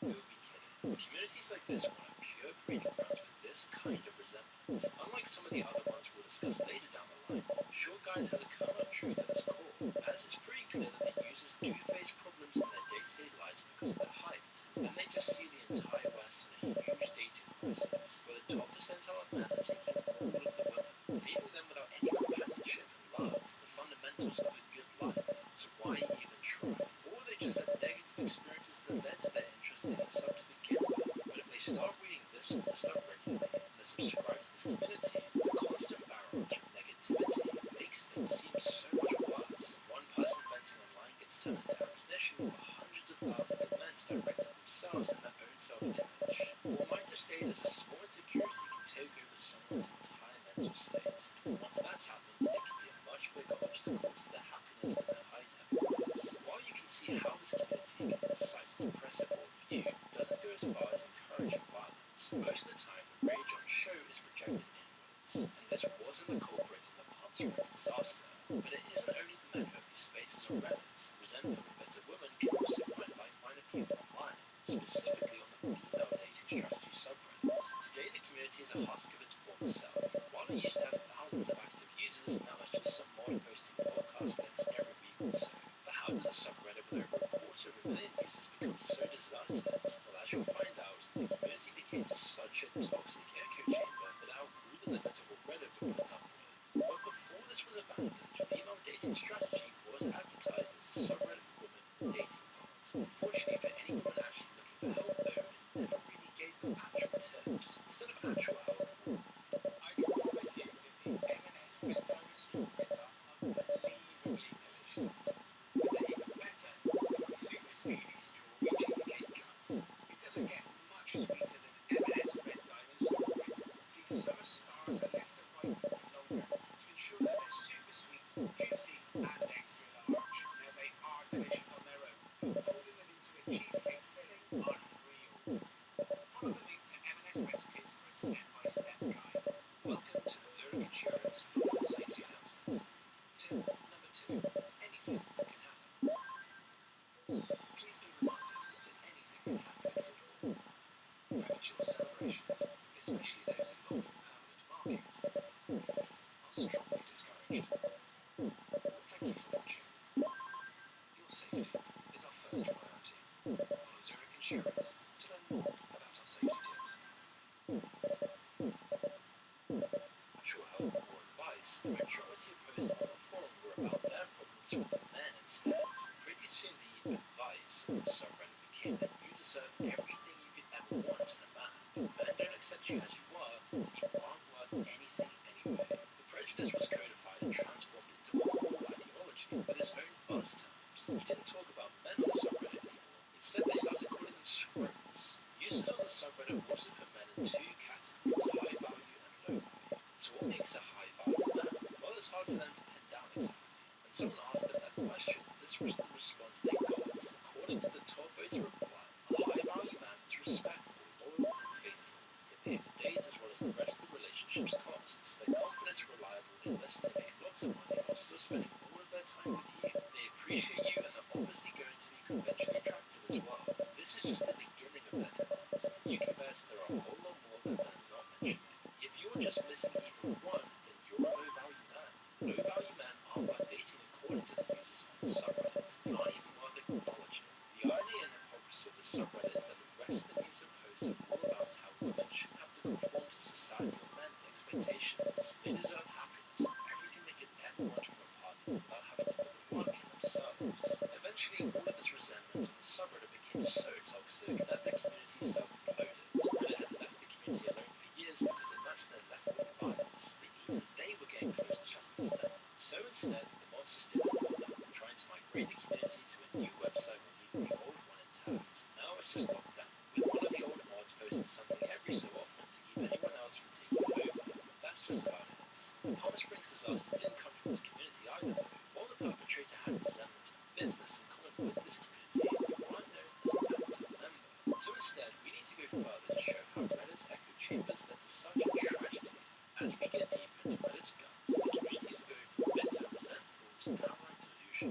Who would be kidding? Communities like this want a pure breeding ground for this kind of resentment. Unlike some of the other ones we'll discuss later down the line, Short Guys has a kernel of truth at its core, as it's pretty clear that the users do face problems in their day-to-day lives because of their height, and they just see the entire West in a huge dating crisis, where the top percentile of men are taking all of the women, leaving them without any companionship and love, the fundamentals of a good life. So why even try? Or they just had negative experiences that led to their interest in the sub to begin with. But if they start reading this sort of stuff regularly, and they subscribe to this community, the constant barrage of negativity makes things seem so much worse. One person venting online gets turned into ammunition for hundreds of thousands of men to direct at themselves and their own self-image. What might have stayed as a small insecurity can take over someone's entire mental state. And once that's happened, it can be a much bigger obstacle to their happiness than their height ever was. While you can see how this community can incite a depressive worldview, it doesn't go as far as encouraging violence. Most of the time, the rage on show is projected inwards, and this wasn't the culprit in the Palm Springs disaster. But it isn't only the men who have these spaces or Reddits. Resentful and bitter women can also find like-minded people online, specifically on the female dating strategy subreddits. Today, the community is a husk of its former self. While it used to have thousands of active users, now it's just some mod posting podcast links every week or so. But how did the subreddit with over a quarter of a million users become so deserted? Well, as you'll find out, the community became such a toxic echo chamber that it outgrew the limit of what Reddit would put up with. But before this was abandoned, female dating strategy was advertised as a subreddit for women dating pod. Unfortunately for any woman actually looking for help though, it never really gave them actual tips. Instead of actual help, I can promise you that these M&S Red Diamond strawberries are unbelievably delicious. But they're even better than my super speedy strawberry cheesecake cups. It doesn't get much sweeter than M&S Red Diamond strawberries. These summer stars are left to ripen for longer to ensure that they're super sweet, juicy, and extra large. Now they are delicious on their own, but folding them into a cheesecake filling, unreal. Follow the link to M&S recipes for a step-by-step guide. welcome to the Zurich Insurance Food and Safety Announcements. Tip number 2. Anything can happen. Please be reminded that anything can happen in football. Premature celebrations, especially those involving permanent markings, are strongly discouraged. Thank you for watching. Your safety is our first priority. Follow Zurich Insurance to learn more about our safety tips. Actual help or advice, the majority of posts on the forum were about their problems with the men instead. Pretty soon the advice on the subreddit became that you deserve everything you could ever want in a man. If men don't accept you as you are, then you aren't worth anything anyway. The prejudice was codified and transformed into a whole ideology with its own buzz terms. You didn't talk about men on the subreddit anymore. Instead, they started calling them squirts. Users on the subreddit also put men in two categories, high value and low value. So what makes a high value man? Well, it's hard for them to pin down exactly. When someone asked them that question, this was the response they got. According to the top voter reply, a high value man is respectful, loyal, and faithful. They pay for dates as well as the rest of the relationship's costs. They're confident, reliable, they listen, they make lots of money while still spending all of their time with you. They appreciate you and they're obviously going to be conventionally attractive as well. This is just the beginning of their demands. You can bet there are a whole lot more that they're not mentioning. If you're just missing even one, then you're a low value man. Low value men aren't worth dating according to the users on the subreddit. They aren't even worth acknowledging. The irony and hypocrisy of the subreddit is that the rest of the memes and posts are all about how women shouldn't have to conform to societal men's expectations. They deserve happiness, everything they could ever want from a partner without having to put the work in themselves. Eventually, all of this resentment of the subreddit became so toxic that the community self-imploded. Reddit had left the community alone for years because it matched their left-wing bias, but even they were getting close to shutting this down. So instead, the mods just did it for them, trying to migrate the community to a new website while leaving the old one intact. Now it's just locked down, with one of the older mods posting something every so often to keep anyone else from taking it over. That's just about it. The Palm Springs disaster didn't come from this community either though. While the perpetrator had resentment and business in common with this community, you weren't known as an active member. So instead, we need to go further to show how Reddit's echo chambers led to such a tragedy. As we get deeper into Reddit's guts, the communities go from bitter, resentful to downright delusion.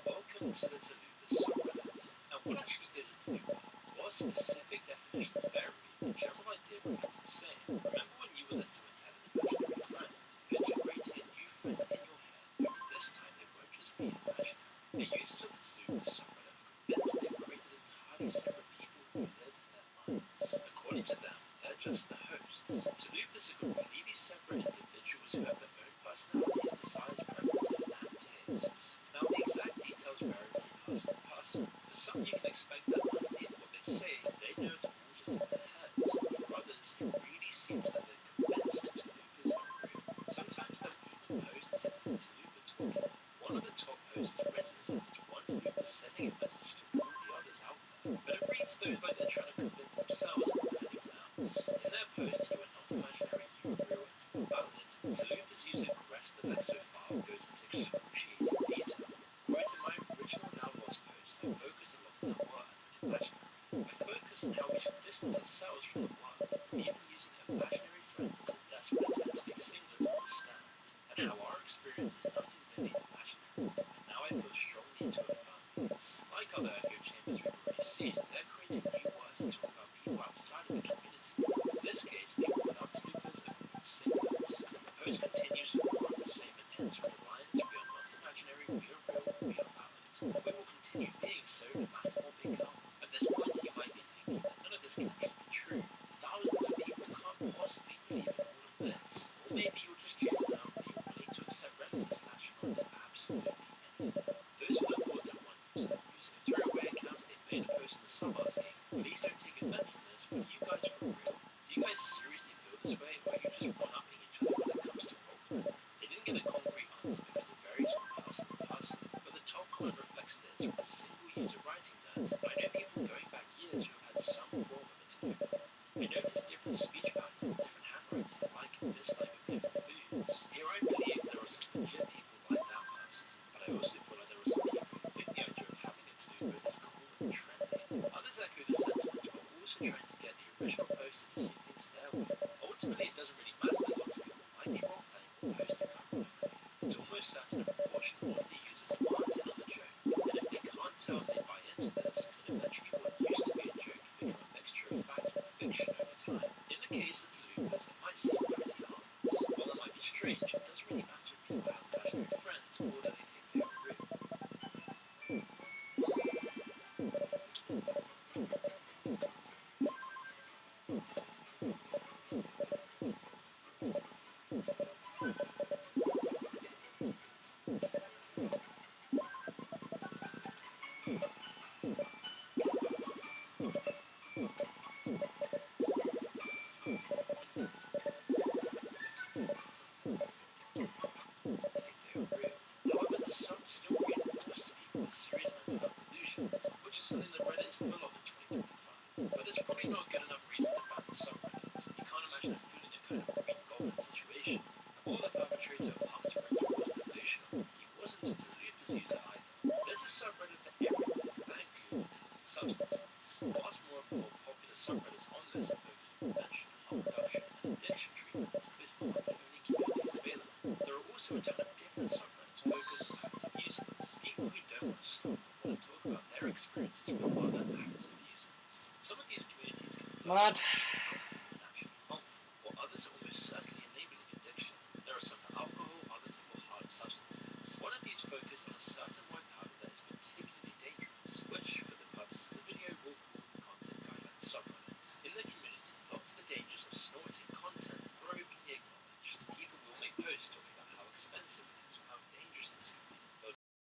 Welcome to the Tallulah subreddit. Now what actually is a Tallulah? Well, a specific definitions vary, the general idea remains the same. Remember when you were little and you had an imaginary friend? You're integrating a new friend in your head, only this time they won't just be imaginary. The users of the Tallulah subreddit are convinced they've created entirely separate people who live in their minds. According to them, they're just the hosts. Tallulas are completely separate individuals who have their own personalities, desires, preferences, and tastes. Now, the exact details vary from person to person. For some, you can expect that underneath what they say, they know it's all just in their heads. For others, it really seems that they're convinced Tallulas are real. Sometimes they'll even post as if it's the Tallulah talking. One of the top posts is written as if it's one Tallulah sending a message to all the others out there. But it reads though like they're trying to convince themselves more than anyone else. In their posts, you are not imaginary, you are real and more about it. Tallulas user Gress the Lexo file goes into excruciating detail. Quote, in my original now lost post, I focus a lot on that word, imaginary. I focus on how we should distance ourselves from the word, from even using imaginary friends as a desperate attempt to make singlers understand, and how our experience is nothing merely imaginary. And now I feel strongly to affirm this. Like other echo chambers we've already seen, they're creating new words to talk about people outside of the community. In this case, people without Tallulas are called singlets. The post continues with more of the same and ends with the lines, we are not imaginary, we are real, we are valid. And we will continue being so no matter what we become. At this point, you might be thinking that none of this can actually be true. Thousands of people can't possibly believe in all of this. Or maybe you're just stupid enough that you're willing to accept Reddit's latch on to absolutely anything. Those were the thoughts of one user. Using a throwaway account, they made a post in the sub asking, please don't take offense to this, but are you guys for real? Do you guys seriously feel this way, or are you just one-upping each other when it comes to roleplay? They didn't get a concrete answer because it varies from person to person, but the top comment reflects this with a single user writing that, I know people going back years who have had some form of a Tallulah. I noticed different speech patterns, different handwriting, like and dislike of different foods. Here I believe there are some legit people like that person, but I also feel like there are some people who think the idea of having a Tallulah is cool and trendy. Others echo the sentiment while also trying to get the original poster to see things their way. Ultimately, it doesn't really matter that lots of people might be role-playing or posting ironically. It's almost certain a proportion of the users aren't in on the joke, and if they can't tell and they buy into this, then eventually what used to be a joke can become a mixture of fact and fiction over time. In the case of Tallulas, it might seem pretty harmless. While it might be strange, it doesn't really matter if people have imaginary friends or that they think they are real. However, the sub still reinforces people with serious mental health delusions, which is something that Reddit is full of in 2025. But it's probably not good enough reason to ban the subreddit. You can't imagine it feeling a kind of Green Goblin situation. While the perpetrator of Pump's Rings was delusional, he wasn't a Tallulas user either. There's a subreddit for everything, and that includes illicit substances. Whilst more of the more popular subreddits on this are focused on prevention, harm reduction, and addiction treatment, those aren't the only communities available. There are also a ton of different subreddits focused on active users, people who don't want to stop and want to talk about their experiences with other active users. Some of these communities can be Mad. and actually harmful, while others are almost certainly enabling addiction. There are some for alcohol, others are for hard substances. One of these focus on a certain